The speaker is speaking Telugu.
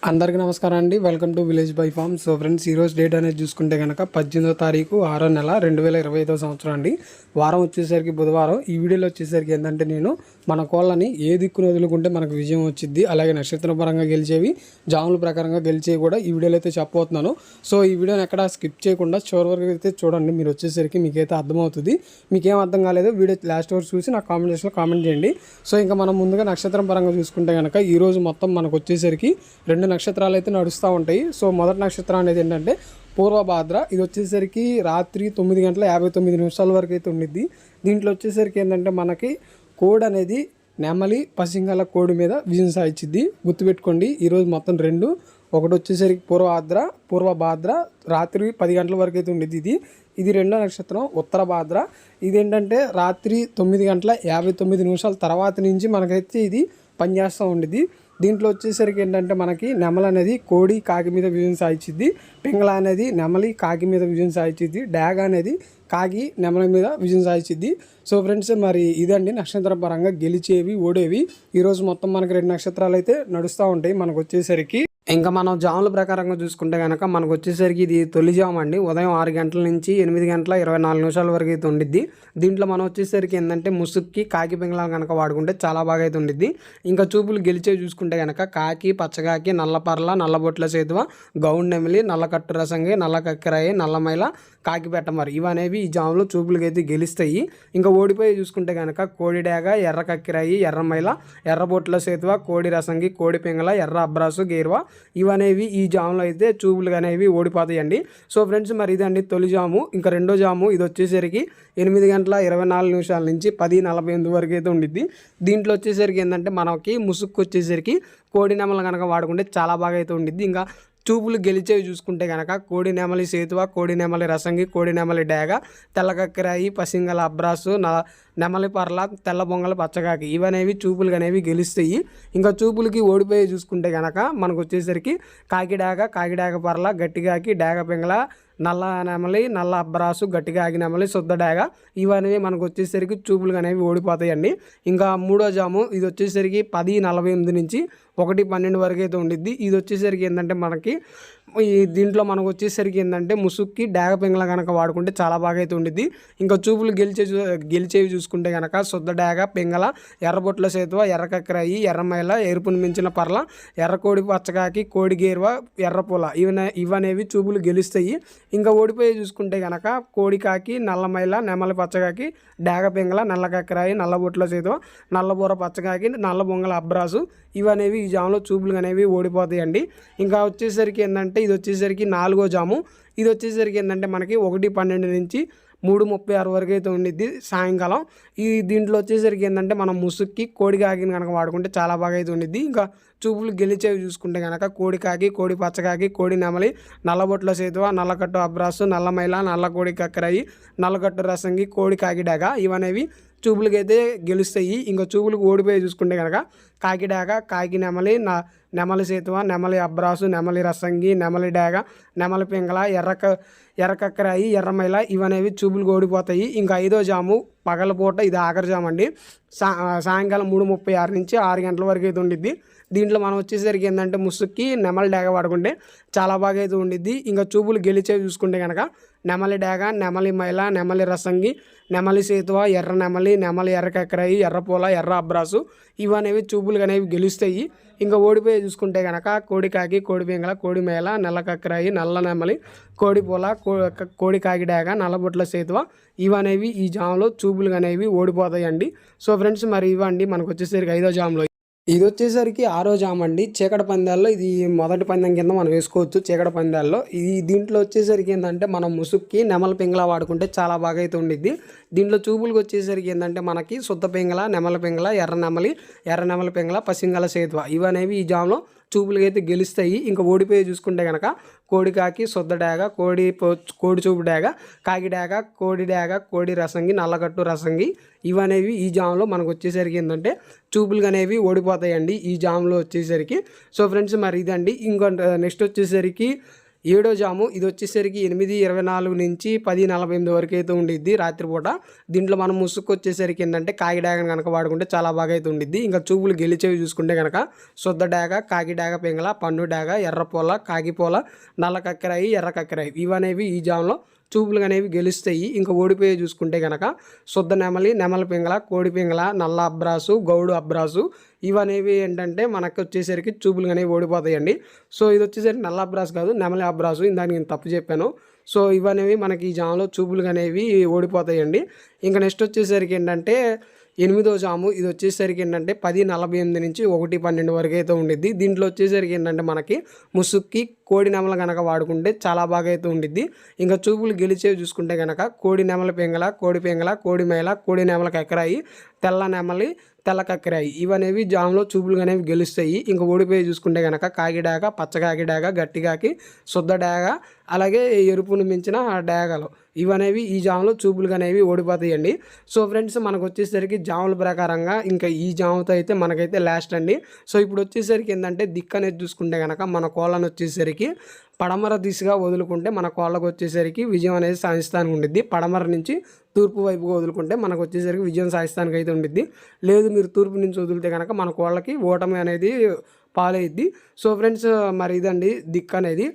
అందరికీ నమస్కారం అండి. Welcome to village by farm. So friends, ఈరోజు డేట్ అనేది చూసుకుంటే కనుక 18వ తారీఖు 6వ నెల 2025 సంవత్సరం అండి. వారం వచ్చేసరికి బుధవారం. ఈ వీడియోలో వచ్చేసరికి ఏంటంటే నేను మన కోళ్ళని ఏ దిక్కును వదులుకుంటే మనకు విజయం వచ్చింది, అలాగే నక్షత్ర పరంగా గెలిచేవి, జాముల ప్రకారంగా గెలిచేవి కూడా ఈ వీడియోలో అయితే చెప్పబోతున్నాను. సో ఈ వీడియోని ఎక్కడ స్కిప్ చేయకుండా చివరి వరకు అయితే చూడండి. మీరు వచ్చేసరికి మీకైతే అర్థమవుతుంది. మీకేం అర్థం కాలేదో వీడియో లాస్ట్ వరకు చూసి నాకు కామెంట్ సెక్షన్లో కామెంట్ చేయండి. సో ఇంకా మనం ముందుగా నక్షత్రం పరంగా చూసుకుంటే కనుక ఈరోజు మొత్తం మనకు వచ్చేసరికి 2 నక్షత్రాలు అయితే నడుస్తూ ఉంటాయి. సో మొదటి నక్షత్రం అనేది ఏంటంటే పూర్వభాద్ర. ఇది వచ్చేసరికి రాత్రి 9:59 వరకు అయితే ఉండిద్ది. దీంట్లో వచ్చేసరికి ఏంటంటే మనకి కోడ్ అనేది నెమలి పసింగల కోడి మీద విజయం సాధించిద్ది. గుర్తుపెట్టుకోండి, ఈరోజు మొత్తం 2. ఒకటి వచ్చేసరికి పూర్వభాద్ర రాత్రి 10 గంటల వరకు అయితే ఉండిద్ది. ఇది రెండో నక్షత్రం ఉత్తర భాద్ర. ఇదేంటంటే రాత్రి 9:59 తర్వాత నుంచి మనకైతే ఇది పనిచేస్తూ ఉండిద్ది. దీంట్లో వచ్చేసరికి ఏంటంటే మనకి నెమల అనేది కోడి కాకి మీద విజయం సాధించిద్ది, పింగళ అనేది నెమలి కాకి మీద విజయం సాధించిద్ది, డాగ అనేది కాకి నెమల మీద విజయం సాధించిద్ది. సో ఫ్రెండ్స్, మరి ఇదండి నక్షత్ర పరంగా గెలిచేవి ఓడేవి. ఈరోజు మొత్తం మనకి 2 నక్షత్రాలు అయితే నడుస్తూ ఉంటాయి. మనకు వచ్చేసరికి ఇంకా మనం జాముల ప్రకారంగా చూసుకుంటే కనుక మనకు వచ్చేసరికి ఇది తొలి జాము అండి. ఉదయం 6 గంటల నుంచి 8:24 వరకు అయితే ఉండిద్ది. దీంట్లో మనం వచ్చేసరికి ఏంటంటే ముసుక్కి కాకి పింగళ కనుక వాడుకుంటే చాలా బాగా అయితే ఉండిద్ది. ఇంకా చూపులు గెలిచేవి చూసుకుంటే కనుక కాకి, పచ్చకాకి, నల్లపర్ల, నల్లబొట్ల సేతువ, గౌండ్ నెమిలి, నల్లకట్టు రసంగి, నల్ల కక్కెరాయి, నల్లమైల, కాకి పెట్టమరి ఇవనేవి ఈ జాములో చూపులకి అయితే గెలుస్తాయి. ఇంకా ఓడిపోయి చూసుకుంటే కనుక కోడి డాగ, ఎర్ర కక్కెరాయి, ఎర్రమైల, ఎర్రబొట్ల సేతువ, కోడి రసంగి, కోడి పింగళ, ఎర్ర అబ్రాసు, గేర్వా ఇవనేవి ఈ జాములో అయితే చూపులు అనేవి ఓడిపోతాయండి. సో ఫ్రెండ్స్, మరి ఇదండి తొలి జాము. ఇంకా రెండో జాము ఇది వచ్చేసరికి 8:24 నుంచి 10:48 వరకు అయితే ఉండిద్ది. దీంట్లో వచ్చేసరికి ఏంటంటే మనకి ముసుక్కు వచ్చేసరికి కోడి నెమలు కనుక వాడుకుంటే చాలా బాగా అయితే ఉండిద్ది. ఇంకా చూపులు గెలిచేవి చూసుకుంటే కనుక కోడి నెమలి సేతువ, కోడి నెమలి రసంగి, కోడి నెమలి డాగ, తెల్ల కక్కెరాయి, పసింగల అబ్రాసు, నెమలి పర్ల, తెల్ల బొంగల పచ్చకాకి ఇవనేవి చూపులు అనేవి గెలుస్తాయి. ఇంకా చూపులకి ఓడిపోయి చూసుకుంటే కనుక మనకు వచ్చేసరికి కాకిడాగ పర్ల, గట్టిగాకి, డాగ పింగళ, నల్ల నెమలి, నల్ల అబ్రాసు, గట్టిగా ఆగి నెమలి, శుద్ధ డాగ ఇవనేవి మనకు వచ్చేసరికి చూపులు అనేవి ఓడిపోతాయండి. ఇంకా మూడో జాము ఇది వచ్చేసరికి 10:48 నుంచి 1:12 వరకు అయితే ఉండిద్ది. ఇది వచ్చేసరికి ఏంటంటే మనకి దీంట్లో మనకు వచ్చేసరికి ఏంటంటే ముసుక్కి డాగ పింగళ కనుక వాడుకుంటే చాలా బాగా అయితే ఉండిద్ది. ఇంకా చూపులు గెలిచేవి చూసుకుంటే కనుక శుద్ధ డాగ, పింగళ, ఎర్రబొట్ల సేతువ, ఎర్ర కక్కెరాయి, ఎర్రమైల, ఎరుపును మించిన పర్ల, ఎర్రకోడి పచ్చకాకి, కోడి గేర్వ, ఎర్రపూల ఇవనేవి చూపులు గెలుస్తాయి. ఇంకా ఓడిపోయి చూసుకుంటే కనుక కోడికాకి, నల్లమైల, నెమలి పచ్చకాకి, డాగ పింగళ, నల్ల కక్కెరాయి, నల్లబొట్ల సేతువ, నల్లబూర పచ్చకాకి, నల్ల బొంగల అబ్రాసు ఇవనేవి ఈ జాములో చూపులు అనేవి ఓడిపోతాయండి. ఇంకా వచ్చేసరికి ఏంటంటే ఇది వచ్చేసరికి 4వ జాము. ఇది వచ్చేసరికి ఏంటంటే మనకి 1:12 నుంచి 3:36 వరకు అయితే ఉండిద్ది సాయంకాలం. దీంట్లో వచ్చేసరికి ఏంటంటే మనం ముసుక్కి కోడి కాకిని కనుక వాడుకుంటే చాలా బాగా అయితే ఉండిద్ది. ఇంకా చూపులు గెలిచేవి చూసుకుంటే కనుక కోడి కాకి, కోడి పచ్చకాకి, కోడి నెమలి, నల్లబొట్ల సేతువ, నల్లకట్టు అబ్రాసు, నల్లమైల, నల్ల కోడి కక్కరాయి, నల్లకట్టు రసంగి, కోడి కాకి డాగ ఇవనేవి చూపులకి అయితే గెలుస్తాయి. ఇంకా చూపులకు ఓడిపోయి చూసుకుంటే కనుక కాకి డాగ, కాకి నెమలి, నెమలి సేతువ, నెమలి అబ్రాసు, నెమలి రసంగి, నెమలి డాగ, నెమలి పింగళ, ఎర్ర కక్కెరాయి, ఎర్రమైల ఇవనేవి చూపులకు ఓడిపోతాయి. ఇంకా 5వ జాము పగలపూట ఇది ఆఖరి జాము అండి. సాయంకాలం 3:36 నుంచి 6 గంటల వరకు అయితే ఉండిద్ది. దీంట్లో మనం వచ్చేసరికి ఏంటంటే ముసుక్కి నెమలి డాగ వాడుకుంటే చాలా బాగా అయితే ఉండిద్ది. ఇంకా చూపులు గెలిచేవి చూసుకుంటే కనుక నెమలి డాగ, నెమలి మైల, నెమలి రసంగి, నెమలి సేతువ, ఎర్ర నెమలి, నెమలి ఎర్ర కక్కెరాయి, ఎర్రపూల, ఎర్ర అబ్రాసు ఇవనేవి చూపులు అనేవి గెలుస్తాయి. ఇంకా ఓడిపోయి చూసుకుంటే కనుక కోడి కాకి, కోడి పింగళ, కోడి మేళ, నల్ల కక్కెరాయి, నల్ల నెమలి, కోడి పూల, కోడి కాకి డాగ, నల్లబొట్ల సేతువ ఇవనేవి ఈ జాములో చూపులు అనేవి ఓడిపోతాయండి. సో ఫ్రెండ్స్, మరి ఇవ్వండి మనకు వచ్చేసరికి 5వ జాములో. ఇది వచ్చేసరికి 6వ జాము అండి. చీకటి పందాల్లో ఇది మొదటి పందెం కింద మనం వేసుకోవచ్చు. చీకటి పందాల్లో దీంట్లో వచ్చేసరికి ఏంటంటే మనం ముసుక్కి నెమల పింగళ వాడుకుంటే చాలా బాగా అయితే ఉండిద్ది. దీంట్లో చూపులకు వచ్చేసరికి ఏంటంటే మనకి శుద్ధ పింగళ, నెమల పింగళ, ఎర్ర నెమలి పింగళ, పసింగల సేతువ ఇవనేవి ఈ జాములో చూపులకి అయితే గెలుస్తాయి. ఇంకా ఓడిపోయి చూసుకుంటే కనుక కోడి కాకి, శుద్ధ డాగ, కోడి చూపు డాగ, కాకి డాగ, కోడి డాగ, కోడి రసంగి, నల్లకట్టు రసంగి ఇవనేవి ఈ జాములో మనకు వచ్చేసరికి ఏంటంటే చూపులు అనేవి ఓడిపోతాయండి ఈ జాములో వచ్చేసరికి. సో ఫ్రెండ్స్, మరి ఇదండి. ఇంకో నెక్స్ట్ వచ్చేసరికి ఏడో జాము ఇది వచ్చేసరికి 8:24 నుంచి 10:48 వరకు అయితే ఉండిద్ది రాత్రిపూట. దీంట్లో మనం ముసుగు వచ్చేసరికి ఏంటంటే కాకి డాగను కనుక వాడుకుంటే చాలా బాగా అయితే ఉండిద్ది. ఇంకా చూపులు గెలిచేవి చూసుకుంటే కనుక శుద్ధ డాగ, కాకి డాగ పింగళ, పన్ను డాగ, ఎర్రపోల, కాకిపోల, నల్ల కక్కెరాయి, ఎర్ర కక్కెరాయి ఇవనేవి ఈ జాములో చూపులు అనేవి గెలుస్తాయి. ఇంకా ఓడిపోయే చూసుకుంటే కనుక శుద్ధ నెమలి, నెమల పింగళ, కోడి పింగళ, నల్ల అబ్రాసు, గౌడు అబ్రాసు ఇవనేవి ఏంటంటే మనకు వచ్చేసరికి చూపులు అనేవి ఓడిపోతాయండి. సో ఇది వచ్చేసరికి నల్ల అబ్రాసు కాదు, నెమలి అబ్రాసు. ఇందాక నేను తప్పు చెప్పాను. సో ఇవనేవి మనకి ఈ జాములో చూపులు అనేవి ఓడిపోతాయండి. ఇంకా నెక్స్ట్ వచ్చేసరికి ఏంటంటే 8వ జాము ఇది వచ్చేసరికి ఏంటంటే 10:48 నుంచి 1:12 వరకు అయితే ఉండిద్ది. దీంట్లో వచ్చేసరికి ఏంటంటే మనకి ముసుక్కి కోడి నెమల కనుక వాడుకుంటే చాలా బాగా అయితే ఉండిద్ది. ఇంకా చూపులు గెలిచేవి చూసుకుంటే కనుక కోడి నెమల పింగళ, కోడి పింగళ, కోడి మేళ, కోడి నెమల కక్కరాయి, తెల్ల నెమలి, తెల్ల కక్కరాయి ఇవనేవి జాములో చూపులు అనేవి గెలుస్తాయి. ఇంకా ఓడిపోయి చూసుకుంటే కనుక కాకిడాగ, పచ్చకాకి డాగ, గట్టికాకి, శుద్ధ డాగ, అలాగే ఎరుపును మించిన డాగలు ఇవనేవి ఈ జాములో చూపులు అనేవి ఓడిపోతాయండి. సో ఫ్రెండ్స్ మనకు వచ్చేసరికి జాముల ప్రకారంగా ఇంకా ఈ జాముతో అయితే మనకైతే లాస్ట్ అండి. సో ఇప్పుడు వచ్చేసరికి ఏంటంటే దిక్కు అనేది చూసుకుంటే కనుక మన కోళ్ళను వచ్చేసరికి పడమర దిశగా వదులుకుంటే మన కోళ్ళకు వచ్చేసరికి విజయం అనేది సాధిస్తానికి ఉండిద్ది. పడమర నుంచి తూర్పు వైపుగా వదులుకుంటే మనకు వచ్చేసరికి విజయం సాధిస్తానికి అయితే ఉండిద్ది. లేదు మీరు తూర్పు నుంచి వదిలితే కనుక మన కోళ్ళకి ఓటమి అనేది పాలైద్ది. సో ఫ్రెండ్స్ మరి ఇదండి దిక్కు అనేది.